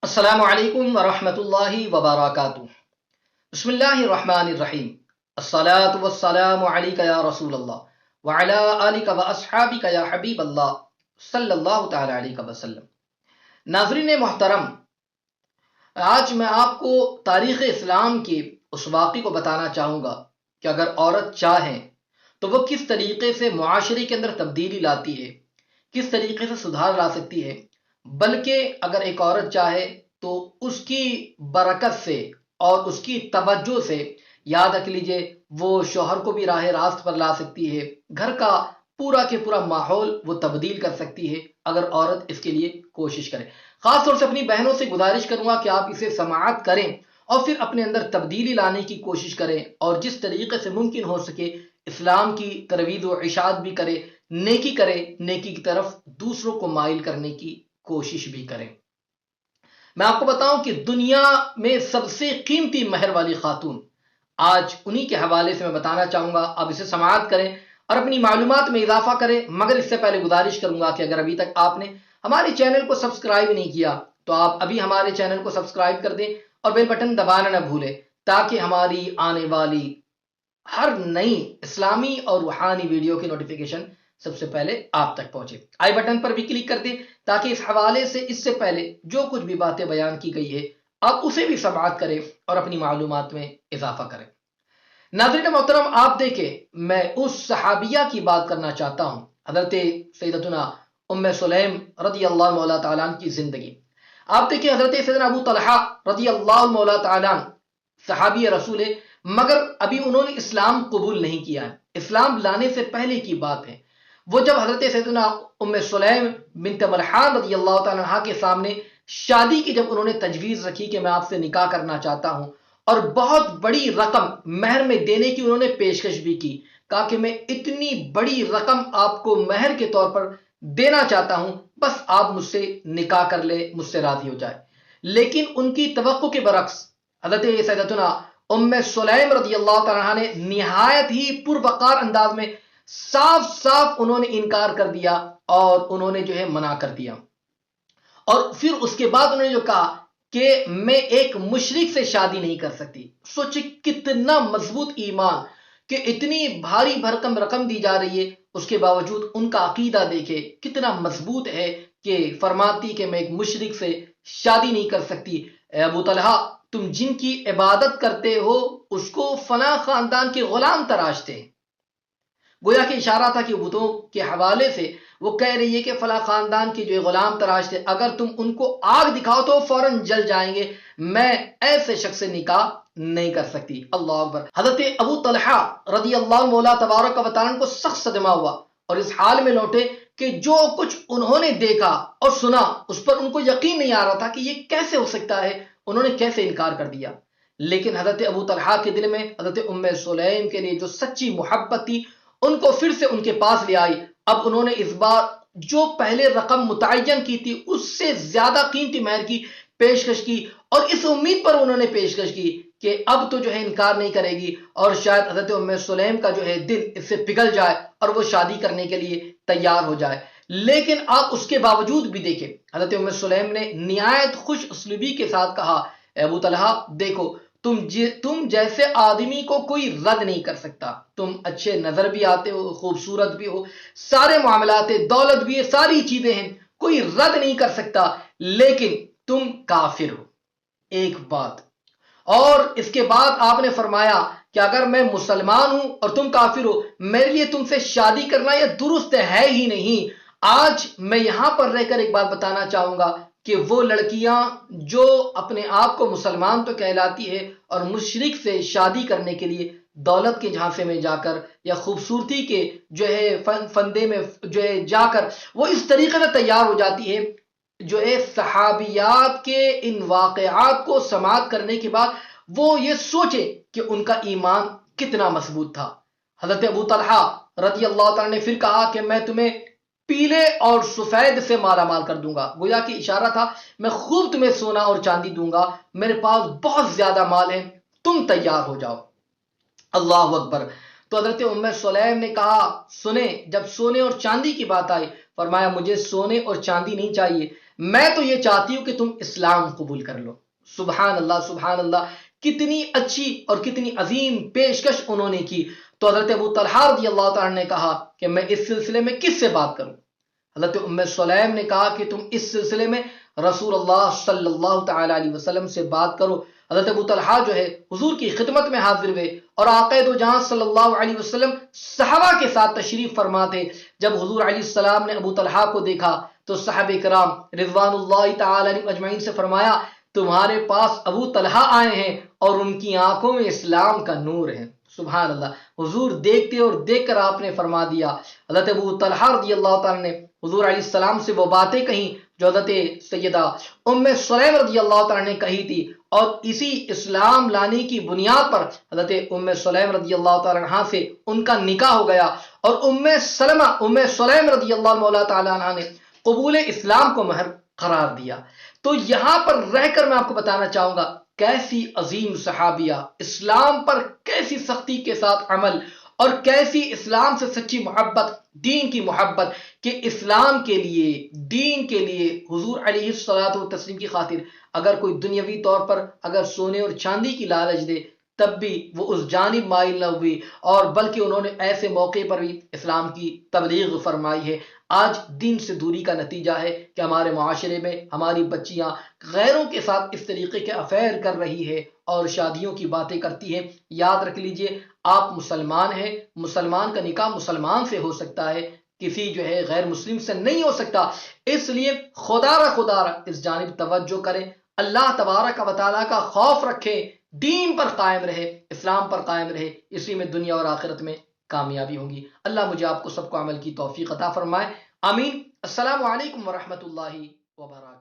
السلام علیکم ورحمۃ اللہ وبرکاتہ۔ بسم اللہ الرحمن الرحیم۔ الصلاة والسلام علیک یا رسول اللہ وعلی آلک واصحابک یا حبیب اللہ صلی اللہ تعالی علیہ وسلم۔ ناظرین محترم، آج میں آپ کو تاریخ اسلام کے اس واقعے کو بتانا چاہوں گا کہ اگر عورت چاہے تو وہ کس طریقے سے معاشرے کے اندر تبدیلی لاتی ہے، کس طریقے سے سدھار لا سکتی ہے، بلکہ اگر ایک عورت چاہے تو اس کی برکت سے اور اس کی توجہ سے یاد رکھ لیجئے وہ شوہر کو بھی راہ راست پر لا سکتی ہے، گھر کا پورا کے پورا ماحول وہ تبدیل کر سکتی ہے اگر عورت اس کے لیے کوشش کرے۔ خاص طور سے اپنی بہنوں سے گزارش کروں گا کہ آپ اسے سماعت کریں اور پھر اپنے اندر تبدیلی لانے کی کوشش کریں، اور جس طریقے سے ممکن ہو سکے اسلام کی ترویج و ارشاد بھی کرے، نیکی کی طرف دوسروں کو مائل کرنے کی کوشش بھی کریں۔ میں آپ کو بتاؤں کہ دنیا میں سب سے قیمتی مہر والی خاتون آج انہی کے حوالے سے میں بتانا چاہوں گا۔ آپ اسے سماعت کریں اور اپنی معلومات میں اضافہ کریں، مگر اس سے پہلے گزارش کروں گا کہ اگر ابھی تک آپ نے ہمارے چینل کو سبسکرائب نہیں کیا تو آپ ابھی ہمارے چینل کو سبسکرائب کر دیں اور بیل بٹن دبانا نہ بھولیں، تاکہ ہماری آنے والی ہر نئی اسلامی اور روحانی ویڈیو کی نوٹیفیکیشن سب سے پہلے آپ تک پہنچے۔ آئی بٹن پر بھی کلک کر دیں تاکہ اس حوالے سے اس سے پہلے جو کچھ بھی باتیں بیان کی گئی ہے آپ اسے بھی سماعت کریں اور اپنی معلومات میں اضافہ کریں۔ ناظرین محترم، آپ دیکھیں، میں اس صحابیہ کی بات کرنا چاہتا ہوں، حضرت سیدتنا ام سلیم رضی اللہ مولا تعالیٰ عنہ کی زندگی۔ آپ دیکھیں، حضرت سیدنا ابو طلحہ رضی اللہ مولا تعالیٰ عنہ صحابی رسول ہے، مگر ابھی انہوں نے اسلام قبول نہیں کیا ہے، اسلام لانے سے پہلے کی بات ہے۔ وہ جب حضرت سیدنا ام سلیم بنت ملحان رضی اللہ تعالیٰ عنہ کے سامنے شادی کی جب انہوں نے تجویز رکھی کہ میں آپ سے نکاح کرنا چاہتا ہوں، اور بہت بڑی رقم مہر میں دینے کی انہوں نے پیشکش بھی کی، کہا کہ میں اتنی بڑی رقم آپ کو مہر کے طور پر دینا چاہتا ہوں، بس آپ مجھ سے نکاح کر لے، مجھ سے راضی ہو جائے۔ لیکن ان کی توقع کے برعکس حضرت سیدتنا ام سلیم رضی اللہ تعالیٰ عنہ نے نہایت ہی پروقار انداز میں صاف انہوں نے انکار کر دیا اور انہوں نے جو ہے منع کر دیا، اور پھر اس کے بعد انہوں نے جو کہا کہ میں ایک مشرک سے شادی نہیں کر سکتی۔ سوچے کتنا مضبوط ایمان کہ اتنی بھاری بھرکم رقم دی جا رہی ہے، اس کے باوجود ان کا عقیدہ دیکھے کتنا مضبوط ہے کہ فرماتی کہ میں ایک مشرک سے شادی نہیں کر سکتی۔ اے ابو طلحہ، تم جن کی عبادت کرتے ہو اس کو فلاں خاندان کے غلام تراشتے ہیں۔ گویا کہ اشارہ تھا کہ بتوں کے حوالے سے وہ کہہ رہی ہے کہ فلاں خاندان کے جو غلام تراشتے، اگر تم ان کو آگ دکھاؤ تو فوراً جل جائیں گے، میں ایسے شخص سے نکاح نہیں کر سکتی۔ اللہ اکبر۔ حضرت ابو طلحہ رضی اللہ مولا تبارک و تعالیٰ کو سخت صدمہ ہوا اور اس حال میں لوٹے کہ جو کچھ انہوں نے دیکھا اور سنا اس پر ان کو یقین نہیں آ رہا تھا کہ یہ کیسے ہو سکتا ہے، انہوں نے کیسے انکار کر دیا۔ لیکن حضرت ابو طلحہ کے دل میں حضرت ام سلیم کے لیے جو سچی محبت تھی ان کو پھر سے ان کے پاس لے آئی۔ اب انہوں نے اس بار جو پہلے رقم متعین کی تھی اس سے زیادہ قیمتی مہر کی پیشکش کی، اور اس امید پر انہوں نے پیشکش کی کہ اب تو جو ہے انکار نہیں کرے گی، اور شاید حضرت ام سلیم کا جو ہے دل اس سے پگھل جائے اور وہ شادی کرنے کے لیے تیار ہو جائے۔ لیکن آپ اس کے باوجود بھی دیکھیں، حضرت ام سلیم نے نہایت خوش اسلوبی کے ساتھ کہا، اے ابو طلحہ دیکھو، تم جیسے آدمی کو کوئی رد نہیں کر سکتا، تم اچھے نظر بھی آتے ہو، خوبصورت بھی ہو، سارے معاملات، دولت بھی ہے، ساری چیزیں ہیں، کوئی رد نہیں کر سکتا، لیکن تم کافر ہو، ایک بات۔ اور اس کے بعد آپ نے فرمایا کہ اگر میں مسلمان ہوں اور تم کافر ہو، میرے لیے تم سے شادی کرنا یہ درست ہے ہی نہیں۔ آج میں یہاں پر رہ کر ایک بات بتانا چاہوں گا کہ وہ لڑکیاں جو اپنے آپ کو مسلمان تو کہلاتی ہے اور مشرک سے شادی کرنے کے لیے دولت کے جھانسے میں جا کر یا خوبصورتی کے جو ہے فندے میں جو ہے جا کر وہ اس طریقے سے تیار ہو جاتی ہے، جو ہے صحابیات کے ان واقعات کو سماعت کرنے کے بعد وہ یہ سوچے کہ ان کا ایمان کتنا مضبوط تھا۔ حضرت ابو طلحہ رضی اللہ تعالیٰ نے پھر کہا کہ میں تمہیں پیلے اور سفید سے مالا مال کر دوں گا، گویا کہ اشارہ تھا میں خوب تمہیں سونا اور چاندی دوں گا، میرے پاس بہت زیادہ مال ہے، تم تیار ہو جاؤ۔ اللہ اکبر۔ تو حضرت ام سلیم نے کہا، سنیں، جب سونے اور چاندی کی بات آئی فرمایا مجھے سونے اور چاندی نہیں چاہیے، میں تو یہ چاہتی ہوں کہ تم اسلام قبول کر لو۔ سبحان اللہ سبحان اللہ، کتنی اچھی اور کتنی عظیم پیشکش انہوں نے کی۔ تو حضرت ابو طلحہ رضی اللہ تعالیٰ نے کہا کہ میں اس سلسلے میں کس سے بات کروں؟ حضرت ام سلیم نے کہا کہ تم اس سلسلے میں رسول اللہ صلی اللہ تعالی علیہ وسلم سے بات کرو۔ حضرت ابو طلحہ جو ہے حضور کی خدمت میں حاضر ہوئے، اور آقا دو جہاں صلی اللہ علیہ وسلم صحابہ کے ساتھ تشریف فرما تھے۔ جب حضور علیہ السلام نے ابو طلحہ کو دیکھا تو صحابہ کرام رضوان اللہ تعالی علیہم اجمعین سے فرمایا تمہارے پاس ابو طلحہ آئے ہیں اور ان کی آنکھوں میں اسلام کا نور ہے۔ سبحان اللہ، حضور دیکھتے اور دیکھ کر آپ نے فرما دیا۔ حضرت ابو طلحہ رضی اللہ تعالی نے حضور علیہ السلام سے وہ باتیں کہیں جو حضرت سیدہ ام سلیم رضی اللہ تعالی نے کہی تھی، اور اسی اسلام لانے کی بنیاد پر حضرت ام سلیم رضی اللہ تعالی عنہ سے ان کا نکاح ہو گیا، اور ام سلیم رضی اللہ تعالی عنہ نے قبول اسلام کو مہر قرار دیا۔ تو یہاں پر رہ کر میں آپ کو بتانا چاہوں گا کیسی عظیم صحابیہ، اسلام پر کیسی سختی کے ساتھ عمل، اور کیسی اسلام سے سچی محبت، دین کی محبت، کہ اسلام کے لیے، دین کے لیے، حضور علیہ الصلوۃ والتسلیم کی خاطر اگر کوئی دنیاوی طور پر اگر سونے اور چاندی کی لالچ دے تب بھی وہ اس جانب مائل نہ ہوئی، اور بلکہ انہوں نے ایسے موقع پر بھی اسلام کی تبلیغ فرمائی ہے۔ آج دین سے دوری کا نتیجہ ہے کہ ہمارے معاشرے میں ہماری بچیاں غیروں کے ساتھ اس طریقے کے افیئر کر رہی ہے اور شادیوں کی باتیں کرتی ہے۔ یاد رکھ لیجئے آپ مسلمان ہیں، مسلمان کا نکاح مسلمان سے ہو سکتا ہے، کسی جو ہے غیر مسلم سے نہیں ہو سکتا۔ اس لیے خدا را اس جانب توجہ کریں، اللہ تبارک و تعالیٰ کا خوف رکھیں، دین پر قائم رہے، اسلام پر قائم رہے، اسی میں دنیا اور آخرت میں کامیابی ہوگی۔ اللہ مجھے آپ کو سب کو عمل کی توفیق عطا فرمائے، آمین۔ السلام علیکم ورحمۃ اللہ وبرکاتہ۔